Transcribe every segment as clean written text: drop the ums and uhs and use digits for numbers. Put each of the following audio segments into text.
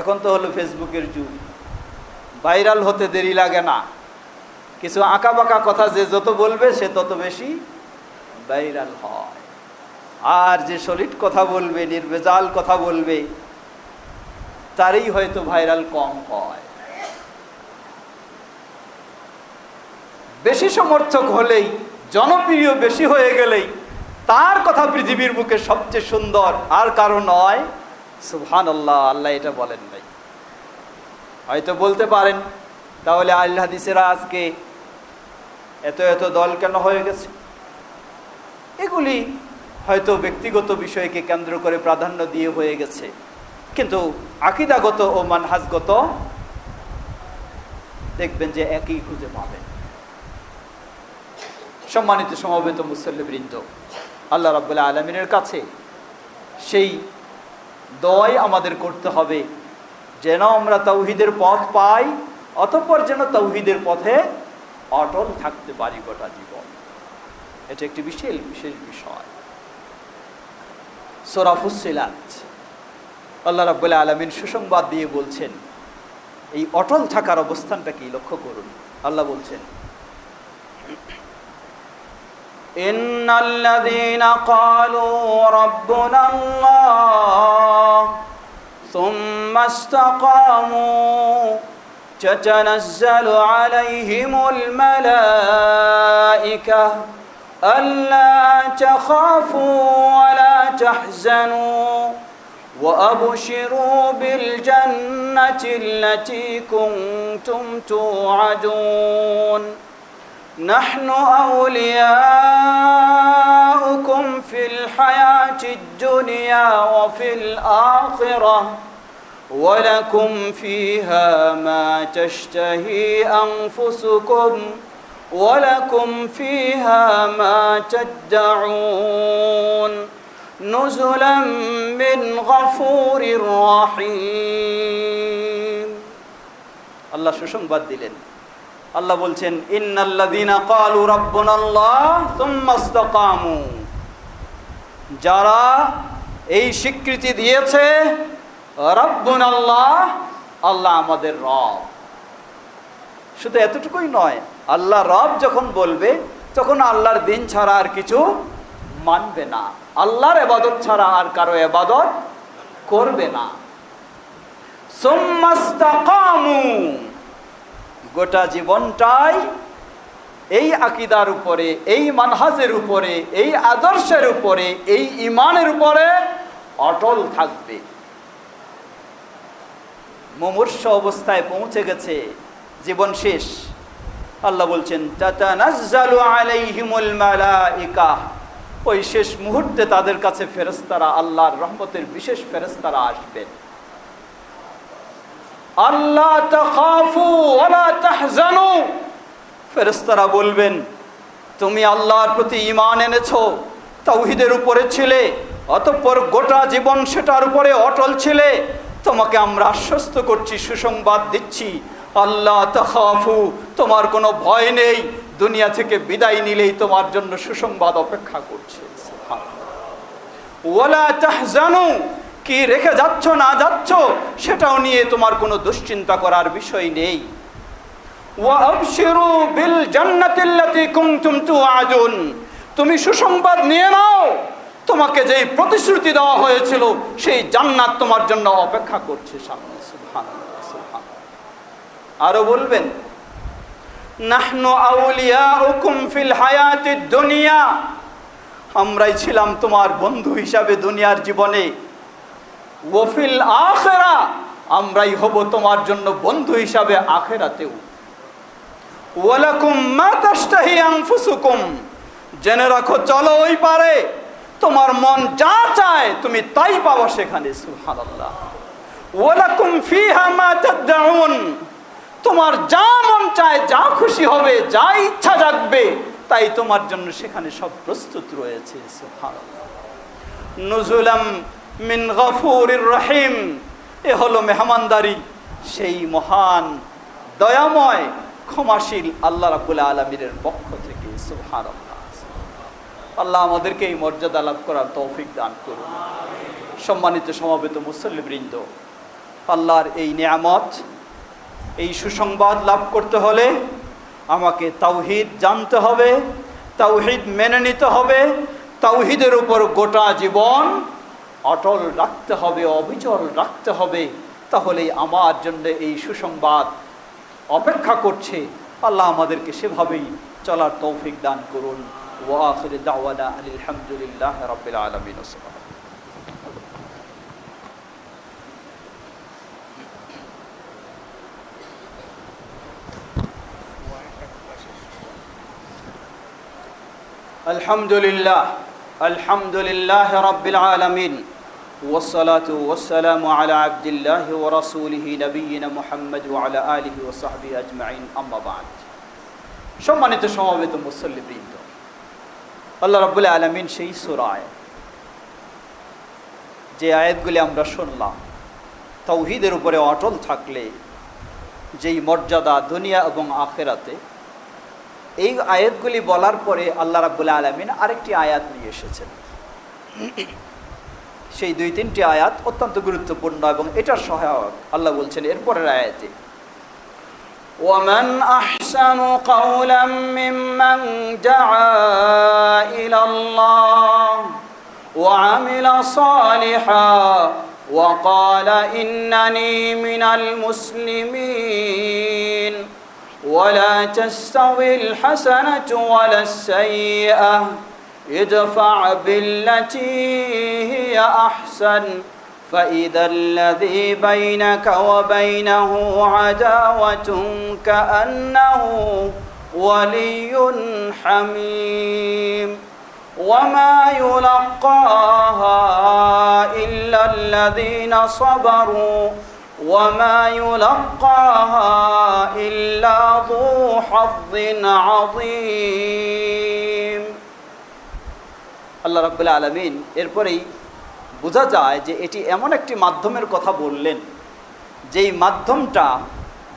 এখন তো হলো ফেসবুকের যুগ, ভাইরাল হতে দেরি লাগে না। কিছু আঁকা বাঁকা কথা যে যত বলবে সে তত বেশি ভাইরাল হয়, আর যে সলিড কথা বলবে, নির্ভেজাল কথা বলবে, তারই হয়তো ভাইরাল কম হয়। বেশি সমর্থক হলেই, জনপ্রিয় বেশি হয়ে গেলেই তার কথা পৃথিবীর বুকে সবচেয়ে সুন্দর, আর কারো নয়। সুবহানাল্লাহ, আল্লাহ এটা বলেন নাই। হয়তো বলতে পারেন তাহলে আহলে হাদিসেরা আজকে এত এত দল কেন হয়ে গেছে? এগুলি হয়তো ব্যক্তিগত বিষয়কে কেন্দ্র করে প্রাধান্য দিয়ে হয়ে গেছে, কিন্তু আকীদাগত ও মানহাজগত দেখবেন যে একই খুঁজে পাবেন। সম্মানিত সমবেত মুসল্লিবৃন্দ, আল্লাহ রাব্বুল আলামিনের কাছে সেই দোয়াই আমাদের করতে হবে যেন আমরা তাওহীদের পথ পাই, অতঃপর যেন তাওহীদের পথে অটল থাকতে পারি গোটা জীবন। এটা একটি বিশেষ বিষয়। সূরা ফুসসিলাত আল্লাহ রাব্বুল আলামিন সুসংবাদ দিয়ে বলছেন এই অটল থাকার অবস্থানটা কি, লক্ষ্য করুন। আল্লাহ বলছেন, ইন্নাল্লাযীনা ক্বালু রাব্বুনাল্লাহ সুম্মা ইসতাকামু তাতানাজ্জালু আলাইহিমুল মালায়েকা আল্লা তাখাফু ওয়া লা তাহজানু وأبشروا بالجنة التي كنتم توعدون نحن أولياؤكم في الحياة الدنيا وفي الآخرة ولكم فيها ما تشتهي أنفسكم ولكم فيها ما تدعون نزلا من غفور رحيم। আল্লাহ সুসংবাদ দিলেন। আল্লাহ বলছেন, ইন্নাল্লাযীনা ক্বালু রাব্বুনাল্লাহ সুম্মা ইসতাকামু, যারা এই স্বীকৃতি দিয়েছে রাব্বুনাল্লাহ, আল্লাহ আমাদের রব। শুধু এতটুকুই নয়, আল্লাহ রব যখন বলবে তখন আল্লাহর দিন ছাড়া আর কিছু মানবে না, আল্লাহর ইবাদত ছাড়া আর কারো ইবাদত করবে না। সুম্মা ইসতাকামু, গোটা জীবনটাই এই আকীদার উপরে, এই মানহাজের উপরে, এই আদর্শের উপরে, এই ঈমানের উপরে অটল থাকবে। মুমূর্ষ অবস্থায় পৌঁছে গেছে, জীবন শেষ। আল্লাহ বলছেন, তাতানাজ্জালু আলাইহিমুল মালায়েকা, ওই শেষ মুহূর্তে তাদের কাছে ফেরেশতারা, আল্লাহর রহমতের বিশেষ ফেরেশতারা আসবেন। আল্লাহ তাখাফু ওয়া লা তাহজানু, ফেরেশতারা বলবেন, তুমি আল্লাহর প্রতি ঈমান এনেছো, তাওহীদের উপরে ছিলে, অতঃপর গোটা জীবন সেটার উপরে অটল ছিলে, তোমাকে আমরা আশ্বস্ত করছি, সুসংবাদ দিচ্ছি, আল্লাহ তাখাফু, তোমার কোনো ভয় নেই, দুনিয়া থেকে বিদায় নিলেই তোমার জন্য সুসংবাদ অপেক্ষা করছে। ওয়ালা তাহজানু, কি রেখে যাচ্ছ না যাচ্ছ সেটাও নিয়ে তোমার কোনো দুশ্চিন্তা করার বিষয় নেই। ওয়া আবশিরু বিল জান্নাতিল্লাতী কুনতুম তুআদুন, তুমি সুসংবাদ নিয়ে নাও, তোমাকে যেই প্রতিশ্রুতি দেওয়া হয়েছিল সেই জান্নাত তোমার জন্য অপেক্ষা করছে সামনে। সুবহানাল্লাহ, সুবহানাল্লাহ। আরো বলবেন, নাহনু আউলিয়াউকুম ফিল হায়াতিদ দুনিয়া, আমরাই ছিলাম তোমার বন্ধু হিসাবে দুনিয়ার জীবনে, ওয়া ফিল আখিরা, আমরাই হব তোমার জন্য বন্ধু হিসাবে আখিরাতেও। ওয়ালাকুম মা তাশতাহি আনফুসুকুম, জেনে রাখো চলো ওই পারে তোমার মন যা চায় তুমি তাই পাবা সেখানে। সুবহানাল্লাহ। ওয়ালাকুম ফিহা মা তাদউন, তোমার যা মন চায়, যা খুশি হবে, যা ইচ্ছা জাগবে তাই তোমার জন্য সেখানে সব প্রস্তুত রয়েছে। সুবহানাল্লাহ। নুজুলাম মিন গফুরির রহিম, এ হলো মেহমানদারি সেই মহান দয়াময় ক্ষমাশীল আল্লাহ রাব্বুল আলামিনের পক্ষ থেকে। সুবহানাল্লাহ। আল্লাহ আমাদেরকে এই মর্যাদা লাভ করার তৌফিক দান করুন। সম্মানিত সমবেত মুসল্লিবৃন্দ, আল্লাহর এই নিয়ামত, এই সুসংবাদ লাভ করতে হলে আমাকে তাওহীদ জানতে হবে, তাওহীদ মেনে নিতে হবে, তাওহীদের উপর গোটা জীবন অটল রাখতে হবে, অবিচল রাখতে হবে। তাহলেই আমার জন্য এই সুসংবাদ অপেক্ষা করছে। আল্লাহ আমাদেরকে সেভাবেই চলার তৌফিক দান করুন। ওয়া আখিরু দাওয়ানা আলহামদুলিল্লাহি রাব্বিল আলামিন। আলহামদুলিল্লাহ রাব্বিল আলামিন ওয়াসসালাতু ওয়াসসালামু আলা আবদিল্লাহি ওয়া রাসূলিহি নবিয়িনা মুহাম্মদ ওয়া আলা আলিহি ওয়া সাহবিহি আজমাইন, আম্মা বা'দ। সম্মানিত সমবেত মুসল্লিবৃন্দ, আল্লাহ রাব্বুল আলামিন সেই সূরায় যে আয়াতগুলি আমরা শুনলাম, তাওহীদের উপরে অটল থাকলে যেই মর্যাদা দুনিয়া এবং আখিরাতে, এই আয়াতগুলি বলার পরে আল্লাহ রাব্বুল আলামিন আরেকটি আয়াত নিয়ে এসেছেন। সেই 2-3টি আয়াত অত্যন্ত গুরুত্বপূর্ণ এবং এটার সহায়ক। আল্লাহ বলছেন এরপরের আয়াতে, ওয়ামান আহসানু কাওলাম মিম্মান দাআ ইলাল্লাহ ওয়া আমিলা সালিহান ওয়া ক্বালা ইন্নানি মিনাল মুসলিমিন ওয়ালা তাস্তাউিল হাসানাতু ওয়ালাস সাইয়্যাহ ইদফা বিল্লাতী হিয়া আহসান فإذا الذي بينك وبينه عداوة كأنه ولي حميم وما يلقاها إلا الذين صبروا وما يلقاها إلا ذو حظ عظيم। আল্লাহ রাব্বুল আলামিন এরপরেই বোঝা যায় যে এটি এমন একটি মাধ্যমের কথা বললেন যেই মাধ্যমটা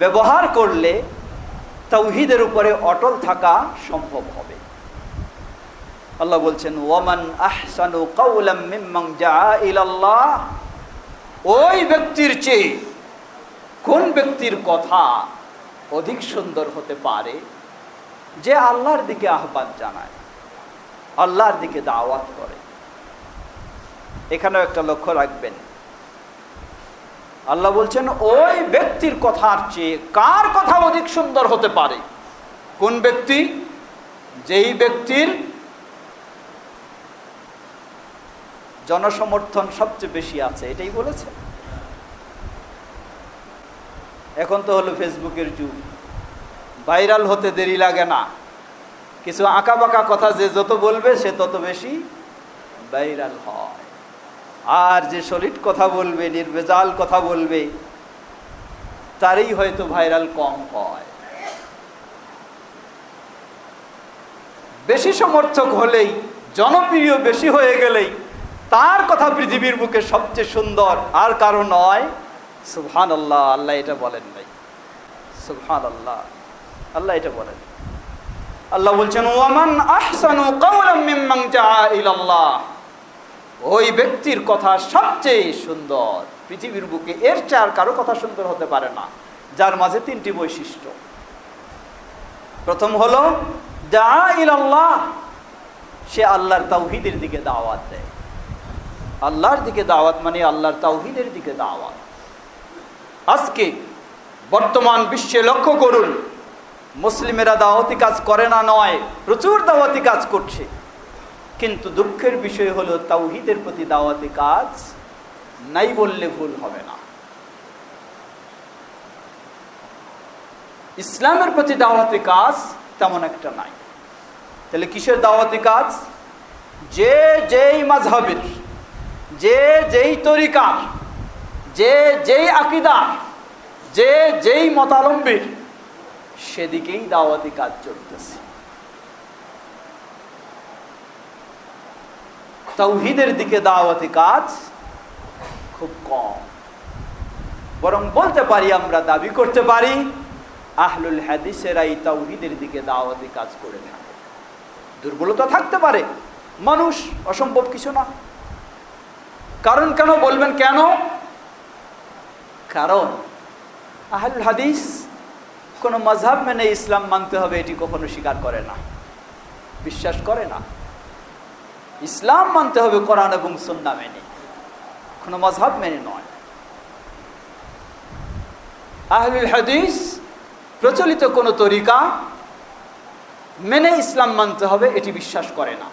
ব্যবহার করলে তাওহীদের উপরে অটল থাকা সম্ভব হবে। আল্লাহ বলছেন, ওয়ামান আহসানু কাওলাম মিম্মান দাআ ইলাল্লাহ, ওই ব্যক্তির চেয়ে কোন ব্যক্তির কথা অধিক সুন্দর হতে পারে যে আল্লাহর দিকে আহ্বান জানায়, আল্লাহর দিকে দাওয়াত করে। এখানেও একটা লক্ষ্য রাখবেন, আল্লাহ বলছেন ওই ব্যক্তির কথার চেয়ে কার কথা অধিক সুন্দর হতে পারে? কোন ব্যক্তি? যেই ব্যক্তির জনসমর্থন সবচেয়ে বেশি আছে, এটাই বলেছে। এখন তো হলো ফেসবুকের যুগ, ভাইরাল হতে দেরি লাগে না। কিছু আঁকাবাঁকা কথা যে যত বলবে সে তত বেশি ভাইরাল হয়, আর যে সলিড কথা বলবে, নির্ভেজাল কথা বলবে, তারই হয়তো ভাইরাল কম হয়। বেশি সমর্থক হলেই, জনপ্রিয় বেশি হয়ে গেলেই তার কথা পৃথিবীর বুকে সবচেয়ে সুন্দর, আর কারো নয়। সুবহানাল্লাহ, আল্লাহ এটা বলেন নাই। সুবহানাল্লাহ, আল্লাহ এটা বলেন। আল্লাহ বলছেন, ওয়ামান আহসানু কাওলাম মিম্মান দাআ ইলাল্লাহ, ওই ব্যক্তির কথা সবচেয়ে সুন্দর পৃথিবীর বুকে, এর চেয়ে আর কারো কথা সুন্দর হতে পারে না, যার মাঝে 3টি বৈশিষ্ট্য। প্রথম হলো দাআ ইলাল্লাহ, সে আল্লাহর তাওহীদের দিকে দাওয়াত দেয়। আল্লাহর দিকে দাওয়াত মানে আল্লাহর তাওহীদের দিকে দাওয়াত। আজকে বর্তমান বিশ্বে লক্ষ্য করুন, মুসলিমেরা দাওয়াতি কাজ করে না নয়, প্রচুর দাওয়াতি কাজ করছে, কিন্তু দুঃখের বিষয় হলো তাওহীদের প্রতি দাওয়াতি কাজ নাই বললে ভুল হবে না। ইসলামের প্রতি দাওয়াতি কাজ তেমন একটা নাই। তাহলে কিসের দাওয়াতি কাজ? যে যেই মাযহাবের, যে যেই তরিকার, যে যেই আকীদার, যে যেই মতাবলম্বীর, সেদিকেই দাওয়াতি কাজ চলতেছে। তাওহীদের দিকে দাওয়াতি কাজ খুব কম। বরং বলতে পারি, আমরা দাবি করতে পারি, আহলুল হাদিসেরাই তাওহীদের দিকে দাওয়াতি কাজ করে থাকে। দুর্বলতা থাকতে পারে, মানুষ, অসম্ভব কিছু না। কারণ কেন বলবেন? কেন? কারণ আহলুল হাদিস কোনো মাযহাব মেনে ইসলাম মানতে হবে এটি কখনো স্বীকার করে না, বিশ্বাস করে না। ইসলাম মানতে হবে কোরআন এবং সুন্নাহ মেনে, কোনো মাযহাব মেনে নয়। আহলুল হাদিস প্রচলিত কোনো তরিকা মেনে ইসলাম মানতে হবে এটি বিশ্বাস করে না।